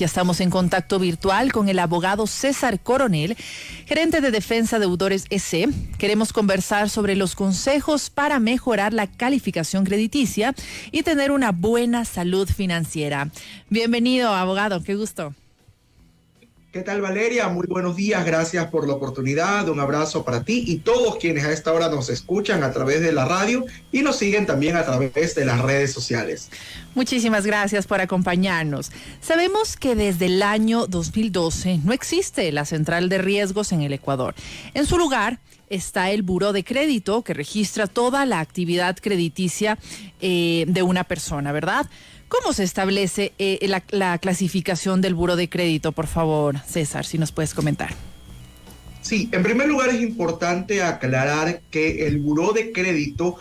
Ya estamos en contacto virtual con el abogado César Coronel, gerente de Defensa Deudores S. Queremos conversar sobre los consejos para mejorar la calificación crediticia y tener una buena salud financiera. Bienvenido, abogado, qué gusto. ¿Qué tal, Valeria? Muy buenos días, gracias por la oportunidad, un abrazo para ti y todos quienes a esta hora nos escuchan a través de la radio y nos siguen también a través de las redes sociales. Muchísimas gracias por acompañarnos. Sabemos que desde el año 2012 no existe la central de riesgos en el Ecuador. En su lugar está el Buró de Crédito, que registra toda la actividad crediticia de una persona, ¿verdad? ¿Cómo se establece la clasificación del Buró de Crédito? Por favor, César, si nos puedes comentar. Sí, en primer lugar es importante aclarar que el Buró de Crédito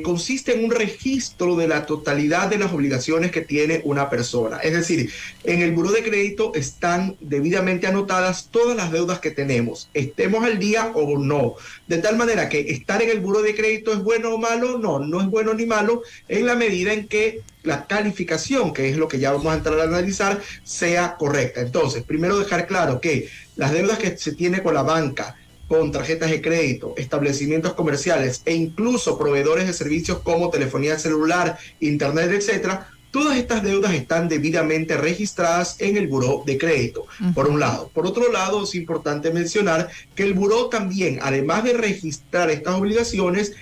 consiste en un registro de la totalidad de las obligaciones que tiene una persona. Es decir, en el Buró de Crédito están debidamente anotadas todas las deudas que tenemos, estemos al día o no. De tal manera que estar en el Buró de Crédito es bueno o malo. No es bueno ni malo en la medida en que la calificación, que es lo que ya vamos a entrar a analizar, sea correcta. Entonces, primero dejar claro que las deudas que se tiene con la banca, con tarjetas de crédito, establecimientos comerciales e incluso proveedores de servicios como telefonía celular, internet, etcétera, todas estas deudas están debidamente registradas en el Buró de Crédito, por un lado. Por otro lado, es importante mencionar que el Buró también, además de registrar estas obligaciones,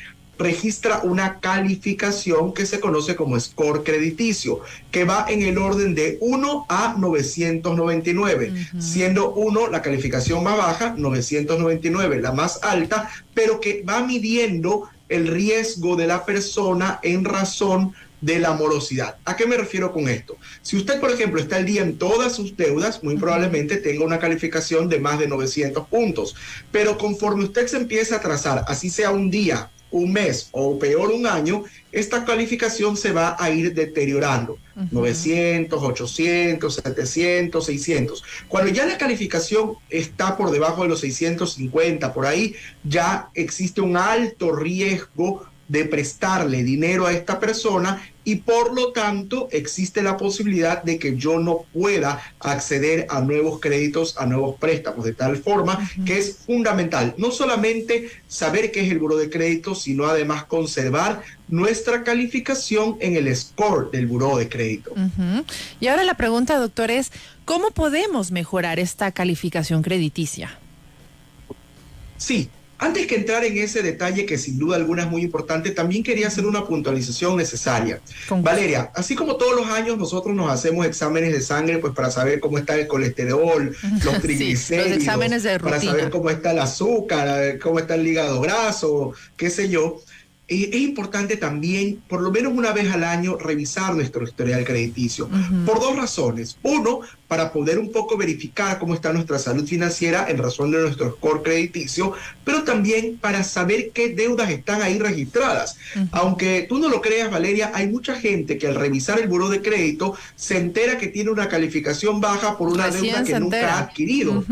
registra una calificación que se conoce como score crediticio, que va en el orden de 1 a 999, siendo 1 la calificación más baja, 999 la más alta, pero que va midiendo el riesgo de la persona en razón de la morosidad. ¿A qué me refiero con esto? Si usted, por ejemplo, está al día en todas sus deudas, muy probablemente tenga una calificación de más de 900 puntos, pero conforme usted se empieza a trazar, así sea un día, un mes o peor un año, esta calificación se va a ir deteriorando. 900, 800, 700, 600. Cuando ya la calificación está por debajo de los 650, por ahí ya existe un alto riesgo de prestarle dinero a esta persona y por lo tanto existe la posibilidad de que yo no pueda acceder a nuevos créditos, a nuevos préstamos, de tal forma que es fundamental no solamente saber qué es el Buró de Crédito, sino además conservar nuestra calificación en el score del Buró de Crédito. Y ahora la pregunta, doctor, es ¿cómo podemos mejorar esta calificación crediticia? Sí. Antes que entrar en ese detalle, que sin duda alguna es muy importante, también quería hacer una puntualización necesaria. Valeria, así como todos los años nosotros nos hacemos exámenes de sangre pues para saber cómo está el colesterol, los triglicéridos, sí, los exámenes de rutina, para saber cómo está el azúcar, cómo está el hígado graso, qué sé yo. Es importante también, por lo menos una vez al año, revisar nuestro historial crediticio, por dos razones. Uno, para poder un poco verificar cómo está nuestra salud financiera en razón de nuestro score crediticio, pero también para saber qué deudas están ahí registradas. Aunque tú no lo creas, Valeria, hay mucha gente que al revisar el Buró de Crédito se entera que tiene una calificación baja por una deuda que nunca ha adquirido.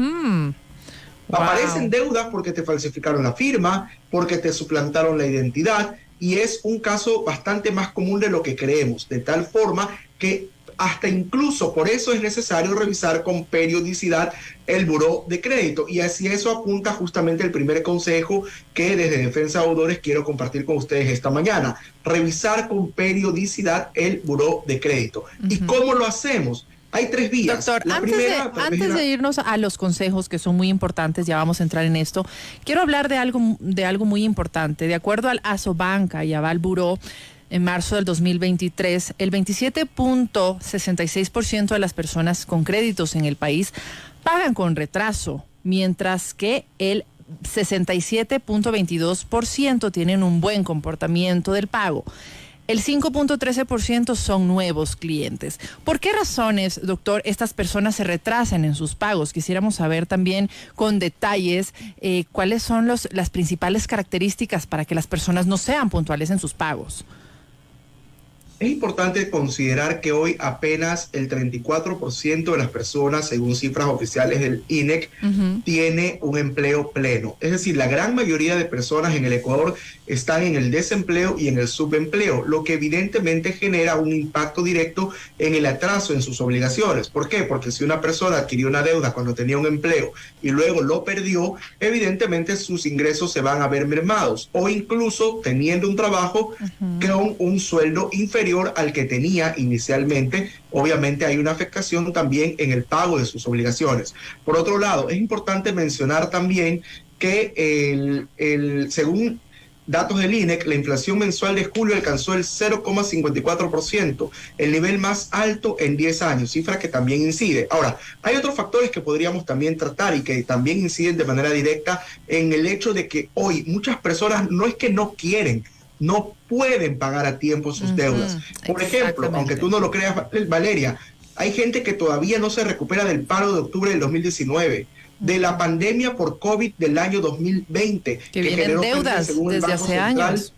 Aparecen deudas porque te falsificaron la firma, porque te suplantaron la identidad, y es un caso bastante más común de lo que creemos, de tal forma que hasta incluso por eso es necesario revisar con periodicidad el Buró de Crédito, y así eso apunta justamente el primer consejo que desde Defensa Deudores quiero compartir con ustedes esta mañana: revisar con periodicidad el Buró de Crédito. ¿Y cómo lo hacemos? Hay tres vías. Doctor, antes de irnos a los consejos que son muy importantes, ya vamos a entrar en esto, quiero hablar de algo muy importante. De acuerdo al Asobanca y Aval Buró, en marzo del 2023, el 27.66% de las personas con créditos en el país pagan con retraso, mientras que el 67.22% tienen un buen comportamiento del pago. El 5.13% son nuevos clientes. ¿Por qué razones, doctor, estas personas se retrasan en sus pagos? Quisiéramos saber también con detalles cuáles son las principales características para que las personas no sean puntuales en sus pagos. Es importante considerar que hoy apenas el 34% de las personas, según cifras oficiales del INEC, tiene un empleo pleno. Es decir, la gran mayoría de personas en el Ecuador están en el desempleo y en el subempleo, lo que evidentemente genera un impacto directo en el atraso en sus obligaciones. ¿Por qué? Porque si una persona adquirió una deuda cuando tenía un empleo y luego lo perdió, evidentemente sus ingresos se van a ver mermados, o incluso teniendo un trabajo con un sueldo inferior al que tenía inicialmente. Obviamente hay una afectación también en el pago de sus obligaciones. Por otro lado, es importante mencionar también que según datos del INEC, la inflación mensual de julio alcanzó el 0,54%, el nivel más alto en 10 años, cifra que también incide. Ahora, hay otros factores que podríamos también tratar y que también inciden de manera directa en el hecho de que hoy muchas personas no es que no quieren, no pueden pagar a tiempo sus deudas. Por ejemplo, aunque tú no lo creas, Valeria, hay gente que todavía no se recupera del paro de octubre del 2019, de la pandemia por COVID del año 2020, que vienen deudas desde hace años.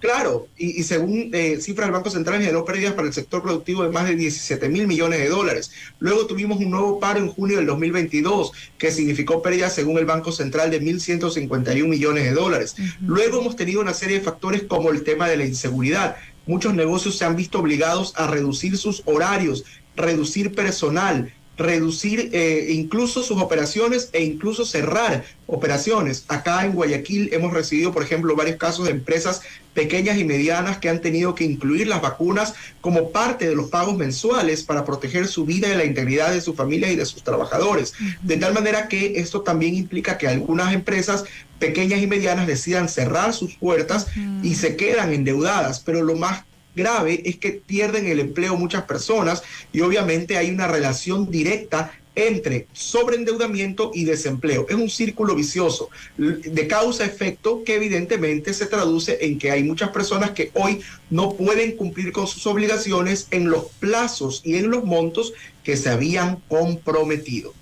Claro, y según cifras del Banco Central, generó pérdidas para el sector productivo de más de 17.000 millones de dólares. Luego tuvimos un nuevo paro en junio del 2022, que significó pérdidas, según el Banco Central, de 1.151 millones de dólares. Luego hemos tenido una serie de factores como el tema de la inseguridad. Muchos negocios se han visto obligados a reducir sus horarios, reducir personal, reducir incluso sus operaciones e incluso cerrar operaciones. Acá en Guayaquil hemos recibido, por ejemplo, varios casos de empresas pequeñas y medianas que han tenido que incluir las vacunas como parte de los pagos mensuales para proteger su vida y la integridad de su familia y de sus trabajadores. De tal manera que esto también implica que algunas empresas pequeñas y medianas decidan cerrar sus puertas y se quedan endeudadas, pero lo más grave es que pierden el empleo muchas personas y obviamente hay una relación directa entre sobreendeudamiento y desempleo. Es un círculo vicioso de causa-efecto que evidentemente se traduce en que hay muchas personas que hoy no pueden cumplir con sus obligaciones en los plazos y en los montos que se habían comprometido.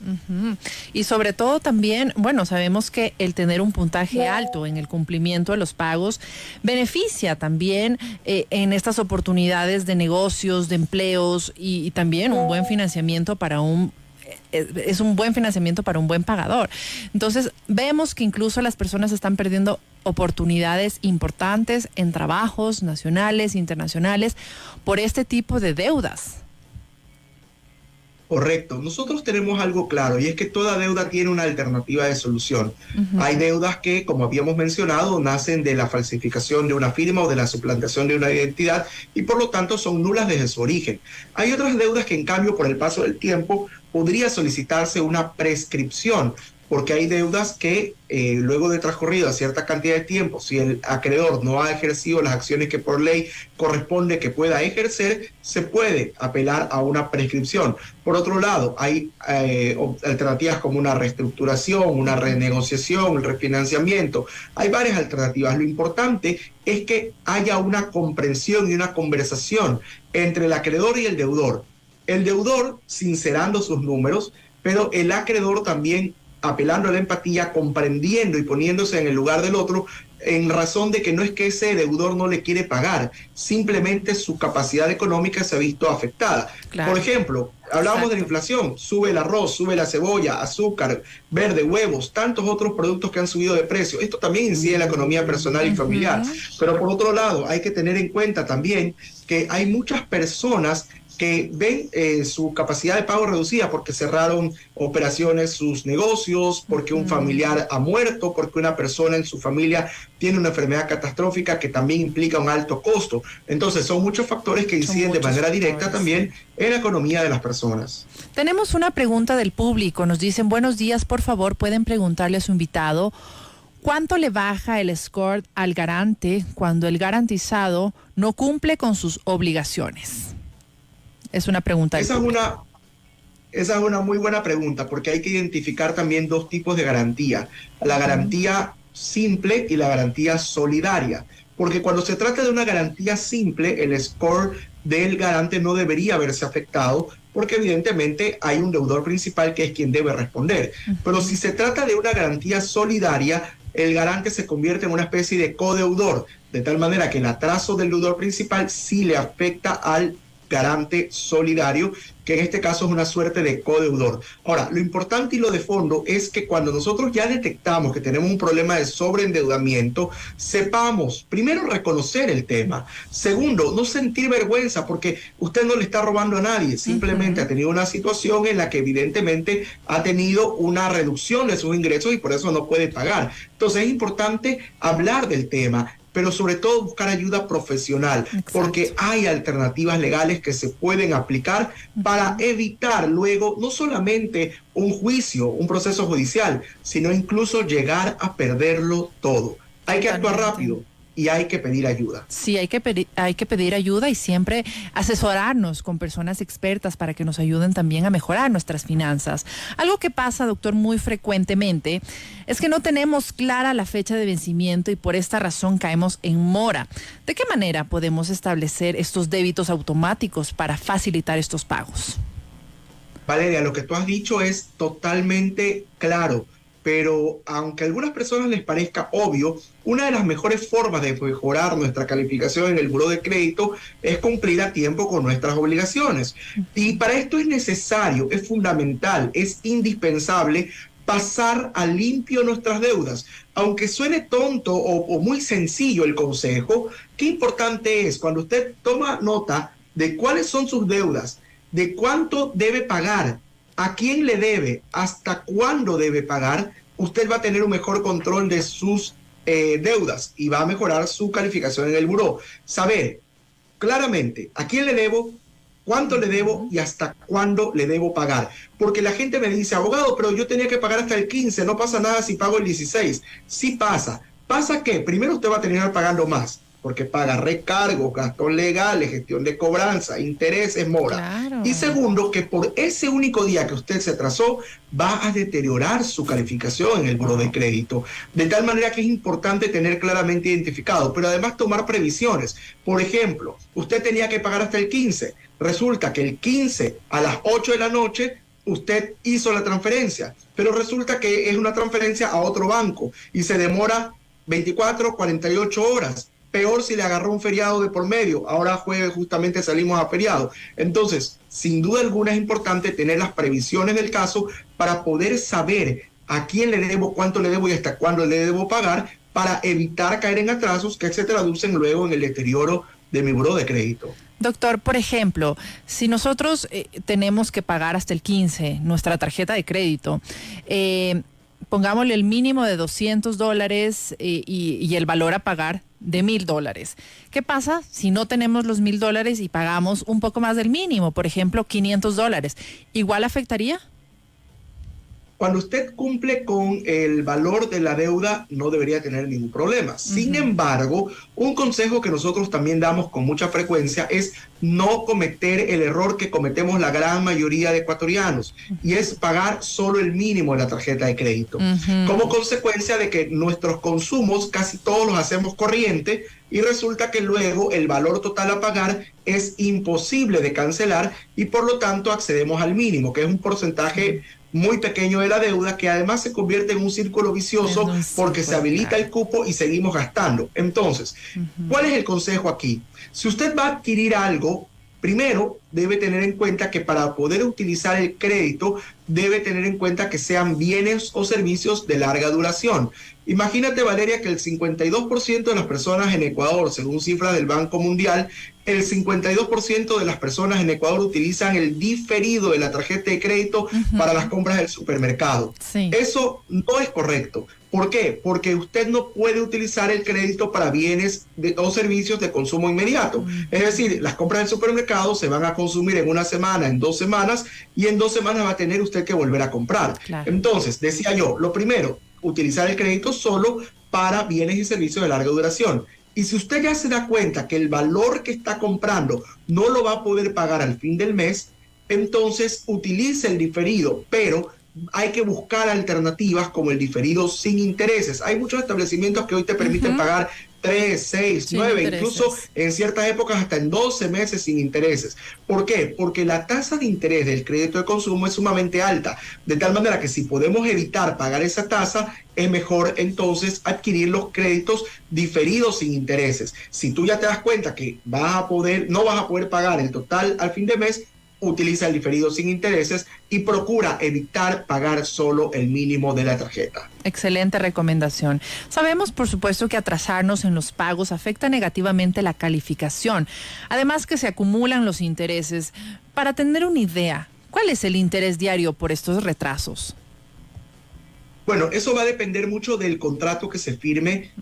Y sobre todo también, bueno, sabemos que el tener un puntaje alto en el cumplimiento de los pagos beneficia también en estas oportunidades de negocios, de empleos y también un buen financiamiento para es un buen financiamiento para un buen pagador. Entonces, vemos que incluso las personas están perdiendo oportunidades importantes en trabajos nacionales, internacionales, por este tipo de deudas. Correcto. Nosotros tenemos algo claro y es que toda deuda tiene una alternativa de solución. Hay deudas que, como habíamos mencionado, nacen de la falsificación de una firma o de la suplantación de una identidad y por lo tanto son nulas desde su origen. Hay otras deudas que en cambio por el paso del tiempo podría solicitarse una prescripción, porque hay deudas que luego de transcurrido a cierta cantidad de tiempo, si el acreedor no ha ejercido las acciones que por ley corresponde que pueda ejercer, se puede apelar a una prescripción. Por otro lado, hay alternativas como una reestructuración, una renegociación, el refinanciamiento. Hay varias alternativas. Lo importante es que haya una comprensión y una conversación entre el acreedor y el deudor. El deudor sincerando sus números, pero el acreedor también apelando a la empatía, comprendiendo y poniéndose en el lugar del otro, en razón de que no es que ese deudor no le quiere pagar, simplemente su capacidad económica se ha visto afectada. Claro. Por ejemplo, hablábamos de la inflación, sube el arroz, sube la cebolla, azúcar, verde, huevos, tantos otros productos que han subido de precio. Esto también incide en la economía personal y familiar. Pero por otro lado, hay que tener en cuenta también que hay muchas personas que ven su capacidad de pago reducida porque cerraron operaciones, sus negocios, porque un familiar ha muerto, porque una persona en su familia tiene una enfermedad catastrófica que también implica un alto costo. Entonces son muchos factores que inciden de manera directa también en la economía de las personas. Tenemos una pregunta del público, nos dicen: buenos días, por favor, pueden preguntarle a su invitado ¿cuánto le baja el score al garante cuando el garantizado no cumple con sus obligaciones? Es una pregunta. Esa es una muy buena pregunta, porque hay que identificar también dos tipos de garantía: la garantía simple y la garantía solidaria. Porque cuando se trata de una garantía simple, el score del garante no debería verse afectado, porque evidentemente hay un deudor principal que es quien debe responder. Pero si se trata de una garantía solidaria, el garante se convierte en una especie de codeudor, de tal manera que el atraso del deudor principal sí le afecta al garante solidario, que en este caso es una suerte de codeudor. Ahora, lo importante y lo de fondo es que cuando nosotros ya detectamos que tenemos un problema de sobreendeudamiento, sepamos, primero, reconocer el tema. Segundo, no sentir vergüenza porque usted no le está robando a nadie, simplemente ha tenido una situación en la que evidentemente ha tenido una reducción de sus ingresos y por eso no puede pagar. Entonces es importante hablar del tema, pero sobre todo buscar ayuda profesional. Exacto. Porque hay alternativas legales que se pueden aplicar para evitar luego no solamente un juicio, un proceso judicial, sino incluso llegar a perderlo todo. Hay que actuar rápido y hay que pedir ayuda. Sí, hay que pedir ayuda y siempre asesorarnos con personas expertas para que nos ayuden también a mejorar nuestras finanzas. Algo que pasa, doctor, muy frecuentemente es que no tenemos clara la fecha de vencimiento y por esta razón caemos en mora. ¿De qué manera podemos establecer estos débitos automáticos para facilitar estos pagos? Valeria, lo que tú has dicho es totalmente claro. Pero aunque a algunas personas les parezca obvio, una de las mejores formas de mejorar nuestra calificación en el buró de crédito es cumplir a tiempo con nuestras obligaciones. Y para esto es necesario, es fundamental, es indispensable pasar a limpio nuestras deudas. Aunque suene tonto o muy sencillo el consejo, qué importante es cuando usted toma nota de cuáles son sus deudas, de cuánto debe pagar, a quién le debe, hasta cuándo debe pagar, usted va a tener un mejor control de sus deudas y va a mejorar su calificación en el buró. Saber claramente a quién le debo, cuánto le debo y hasta cuándo le debo pagar. Porque la gente me dice, abogado, pero yo tenía que pagar hasta el 15, no pasa nada si pago el 16. Sí pasa. ¿Pasa qué? Primero usted va a terminar pagando más, porque paga recargos, gastos legales, gestión de cobranza, intereses, mora. Claro. Y segundo, que por ese único día que usted se atrasó, va a deteriorar su calificación en el buró de crédito. De tal manera que es importante tener claramente identificado, pero además tomar previsiones. Por ejemplo, usted tenía que pagar hasta el 15. Resulta que el 15 a las 8 de la noche, usted hizo la transferencia, pero resulta que es una transferencia a otro banco y se demora 24, 48 horas. Peor si le agarró un feriado de por medio. Ahora jueves justamente salimos a feriado. Entonces, sin duda alguna es importante tener las previsiones del caso para poder saber a quién le debo, cuánto le debo y hasta cuándo le debo pagar para evitar caer en atrasos que se traducen luego en el deterioro de mi buró de crédito. Doctor, por ejemplo, si nosotros tenemos que pagar hasta el 15 nuestra tarjeta de crédito, pongámosle el mínimo de $200 y el valor a pagar de $1,000. ¿Qué pasa si no tenemos los $1,000 y pagamos un poco más del mínimo? Por ejemplo, $500. ¿Igual afectaría? Cuando usted cumple con el valor de la deuda, no debería tener ningún problema. Sin embargo, un consejo que nosotros también damos con mucha frecuencia es no cometer el error que cometemos la gran mayoría de ecuatorianos, y es pagar solo el mínimo de la tarjeta de crédito. Como consecuencia de que nuestros consumos casi todos los hacemos corriente y resulta que luego el valor total a pagar es imposible de cancelar y por lo tanto accedemos al mínimo, que es un porcentaje muy pequeño de la deuda, que además se convierte en un círculo vicioso porque se habilita el cupo y seguimos gastando. Entonces, ¿cuál es el consejo aquí? Si usted va a adquirir algo, primero debe tener en cuenta que para poder utilizar el crédito debe tener en cuenta que sean bienes o servicios de larga duración. Imagínate, Valeria, que el 52% de las personas en Ecuador, según cifras del Banco Mundial, el 52% de las personas en Ecuador utilizan el diferido de la tarjeta de crédito para las compras del supermercado. Sí. Eso no es correcto. ¿Por qué? Porque usted no puede utilizar el crédito para bienes o servicios de consumo inmediato. Es decir, las compras del supermercado se van a consumir en una semana, en 2 semanas, y en 2 semanas va a tener usted que volver a comprar. Claro. Entonces, decía yo, lo primero, utilizar el crédito solo para bienes y servicios de larga duración. Y si usted ya se da cuenta que el valor que está comprando no lo va a poder pagar al fin del mes, entonces utilice el diferido, pero hay que buscar alternativas como el diferido sin intereses. Hay muchos establecimientos que hoy te permiten pagar 3, 6, Sin 9, intereses. incluso en ciertas épocas hasta en 12 meses sin intereses. ¿Por qué? Porque la tasa de interés del crédito de consumo es sumamente alta, de tal manera que si podemos evitar pagar esa tasa, es mejor entonces adquirir los créditos diferidos sin intereses. Si tú ya te das cuenta que no vas a poder pagar el total al fin de mes, utiliza el diferido sin intereses y procura evitar pagar solo el mínimo de la tarjeta. Excelente recomendación. Sabemos, por supuesto, que atrasarnos en los pagos afecta negativamente la calificación. Además que se acumulan los intereses. Para tener una idea, ¿cuál es el interés diario por estos retrasos? Bueno, eso va a depender mucho del contrato que se firme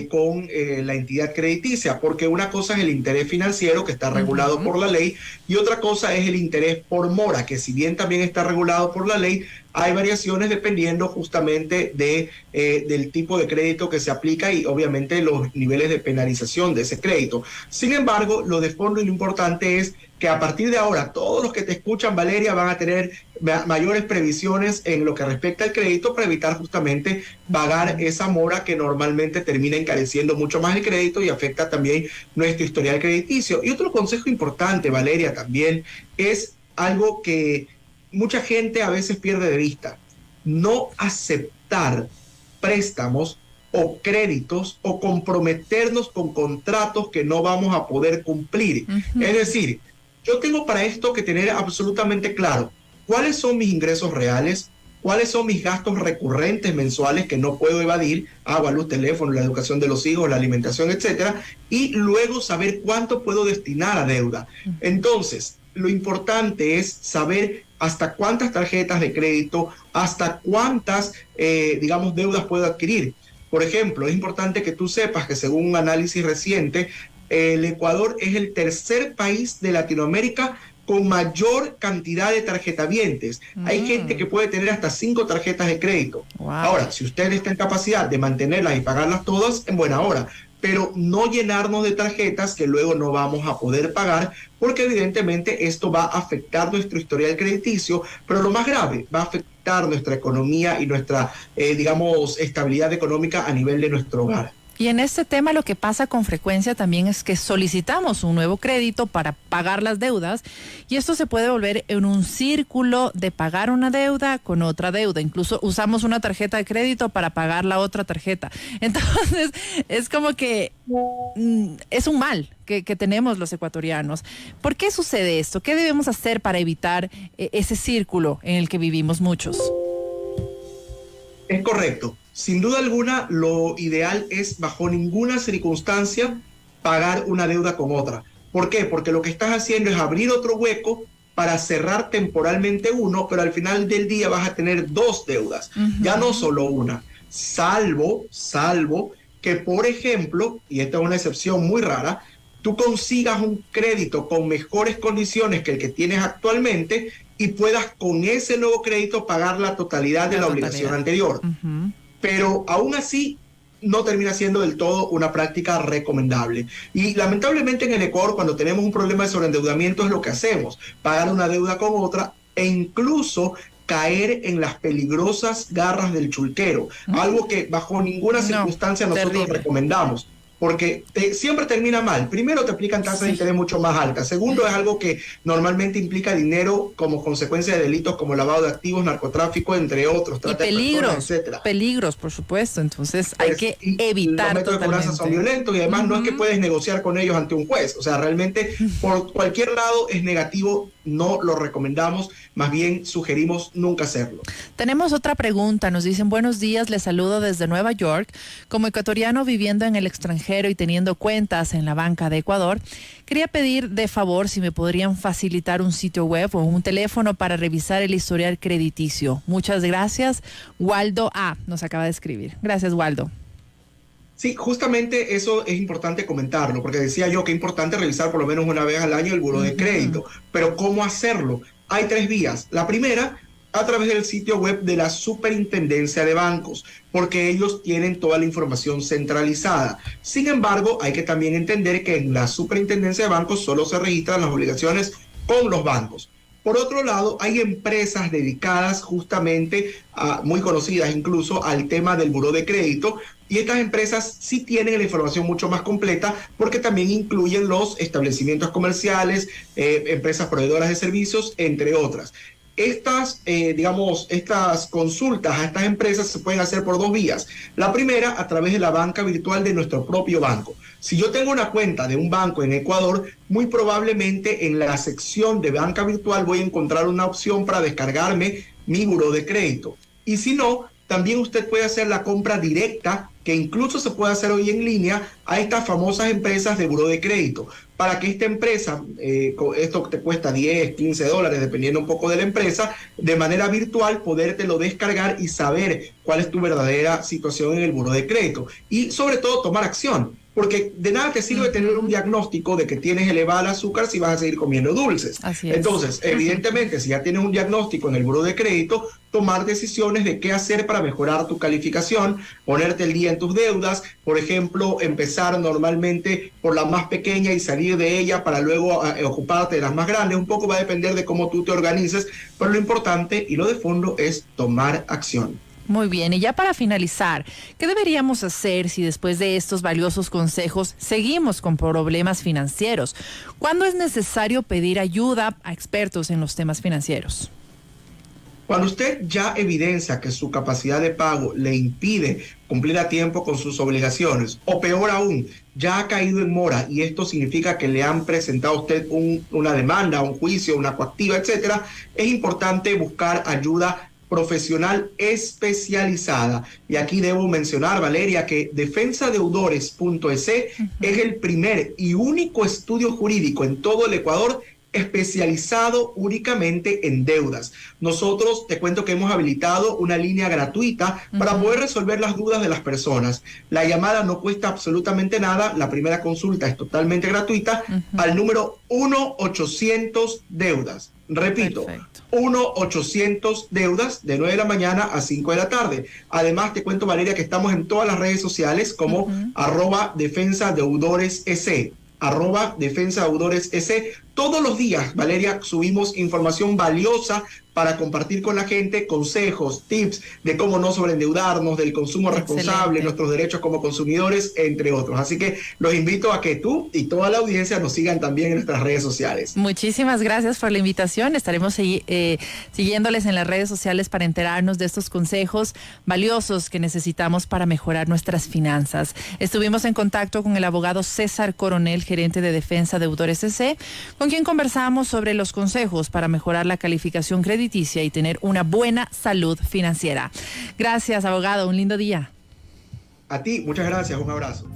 con la entidad crediticia, porque una cosa es el interés financiero que está regulado por la ley y otra cosa es el interés por mora, que si bien también está regulado por la ley, hay variaciones dependiendo justamente del tipo de crédito que se aplica y obviamente los niveles de penalización de ese crédito. Sin embargo, lo de fondo y lo importante es que a partir de ahora todos los que te escuchan, Valeria, van a tener mayores previsiones en lo que respecta al crédito para evitar justamente pagar esa mora que normalmente termina encareciendo mucho más el crédito y afecta también nuestro historial crediticio. Y otro consejo importante, Valeria, también es algo que mucha gente a veces pierde de vista: no aceptar préstamos o créditos o comprometernos con contratos que no vamos a poder cumplir. Es decir, yo tengo para esto que tener absolutamente claro cuáles son mis ingresos reales, cuáles son mis gastos recurrentes mensuales que no puedo evadir, agua, luz, teléfono, la educación de los hijos, la alimentación, etcétera, y luego saber cuánto puedo destinar a deuda. Entonces, lo importante es saber hasta cuántas tarjetas de crédito, hasta cuántas, deudas puedo adquirir. Por ejemplo, es importante que tú sepas que según un análisis reciente, el Ecuador es el tercer país de Latinoamérica con mayor cantidad de tarjetavientes. Hay gente que puede tener hasta 5 tarjetas de crédito. Wow. Ahora, si usted está en capacidad de mantenerlas y pagarlas todas, en buena hora, pero no llenarnos de tarjetas que luego no vamos a poder pagar, porque evidentemente esto va a afectar nuestro historial crediticio, pero lo más grave, va a afectar nuestra economía y nuestra, estabilidad económica a nivel de nuestro hogar. Y en este tema lo que pasa con frecuencia también es que solicitamos un nuevo crédito para pagar las deudas y esto se puede volver en un círculo de pagar una deuda con otra deuda. Incluso usamos una tarjeta de crédito para pagar la otra tarjeta. Entonces es como que es un mal que tenemos los ecuatorianos. ¿Por qué sucede esto? ¿Qué debemos hacer para evitar ese círculo en el que vivimos muchos? Es correcto. Sin duda alguna, lo ideal es bajo ninguna circunstancia pagar una deuda con otra. ¿Por qué? Porque lo que estás haciendo es abrir otro hueco para cerrar temporalmente uno, pero al final del día vas a tener 2 deudas, ya no solo una. Salvo que, por ejemplo, y esta es una excepción muy rara, tú consigas un crédito con mejores condiciones que el que tienes actualmente y puedas con ese nuevo crédito pagar la totalidad de la obligación anterior. Pero aún así no termina siendo del todo una práctica recomendable. Y lamentablemente en el Ecuador, cuando tenemos un problema de sobreendeudamiento, es lo que hacemos: pagar una deuda con otra e incluso caer en las peligrosas garras del chulquero, algo que bajo ninguna circunstancia nosotros recomendamos. Porque siempre termina mal. Primero, te aplican tasas de interés mucho más altas. Segundo, es algo que normalmente implica dinero como consecuencia de delitos como lavado de activos, narcotráfico, entre otros, trata de personas, etcétera. Peligros, por supuesto. Entonces hay que evitar. Los métodos de cobranza son violentos y además no es que puedes negociar con ellos ante un juez. O sea, realmente por cualquier lado es negativo, no lo recomendamos, más bien sugerimos nunca hacerlo. Tenemos otra pregunta. Nos dicen: buenos días, les saludo desde Nueva York. Como ecuatoriano viviendo en el extranjero y teniendo cuentas en la banca de Ecuador, quería pedir de favor si me podrían facilitar un sitio web o un teléfono para revisar el historial crediticio. Muchas gracias. Waldo A. nos acaba de escribir. Gracias, Waldo. Sí, justamente eso es importante comentarlo, porque decía yo que es importante revisar por lo menos una vez al año el buró de crédito. Pero ¿cómo hacerlo? Hay 3 vías. La primera, a través del sitio web de la Superintendencia de Bancos, porque ellos tienen toda la información centralizada. Sin embargo, hay que también entender que en la Superintendencia de Bancos solo se registran las obligaciones con los bancos. Por otro lado, hay empresas dedicadas justamente, muy conocidas incluso, al tema del buró de crédito, y estas empresas sí tienen la información mucho más completa porque también incluyen los establecimientos comerciales, empresas proveedoras de servicios, entre otras. Estas consultas a estas empresas se pueden hacer por dos vías. La primera, a través de la banca virtual de nuestro propio banco. Si yo tengo una cuenta de un banco en Ecuador, muy probablemente en la sección de banca virtual voy a encontrar una opción para descargarme mi buró de crédito. Y si no, también usted puede hacer la compra directa, que incluso se puede hacer hoy en línea, a estas famosas empresas de buró de crédito. Para que esta empresa, esto te cuesta 10, 15 dólares, dependiendo un poco de la empresa, de manera virtual podértelo descargar y saber cuál es tu verdadera situación en el buró de crédito. Y sobre todo tomar acción. Porque de nada te sirve tener un diagnóstico de que tienes elevada el azúcar si vas a seguir comiendo dulces. Así es. Entonces, evidentemente, si ya tienes un diagnóstico en el buró de crédito, tomar decisiones de qué hacer para mejorar tu calificación, ponerte el día en tus deudas, por ejemplo, empezar normalmente por la más pequeña y salir de ella para luego ocuparte de las más grandes. Un poco va a depender de cómo tú te organices, pero lo importante y lo de fondo es tomar acción. Muy bien, y ya para finalizar, ¿qué deberíamos hacer si después de estos valiosos consejos seguimos con problemas financieros? ¿Cuándo es necesario pedir ayuda a expertos en los temas financieros? Cuando usted ya evidencia que su capacidad de pago le impide cumplir a tiempo con sus obligaciones, o peor aún, ya ha caído en mora y esto significa que le han presentado a usted una demanda, un juicio, una coactiva, etcétera, es importante buscar ayuda profesional especializada. Y aquí debo mencionar, Valeria, que defensadeudores.es es el primer y único estudio jurídico en todo el Ecuador especializado únicamente en deudas. Nosotros, te cuento que hemos habilitado una línea gratuita para poder resolver las dudas de las personas. La llamada no cuesta absolutamente nada, la primera consulta es totalmente gratuita, al número 1-800-DEUDAS. Repito, 1-800-DEUDAS, de 9 de la mañana a 5 de la tarde. Además, te cuento, Valeria, que estamos en todas las redes sociales como @defensadeudoresS. @defensadeudoresS. Todos los días, Valeria, subimos información valiosa para compartir con la gente consejos, tips de cómo no sobreendeudarnos, del consumo responsable, nuestros derechos como consumidores, entre otros. Así que los invito a que tú y toda la audiencia nos sigan también en nuestras redes sociales. Muchísimas gracias por la invitación. Estaremos siguiéndoles en las redes sociales para enterarnos de estos consejos valiosos que necesitamos para mejorar nuestras finanzas. Estuvimos en contacto con el abogado César Coronel, gerente de Defensa Deudores S.C., con quien conversamos sobre los consejos para mejorar la calificación crediticia y tener una buena salud financiera. Gracias, abogado. Un lindo día. A ti, muchas gracias. Un abrazo.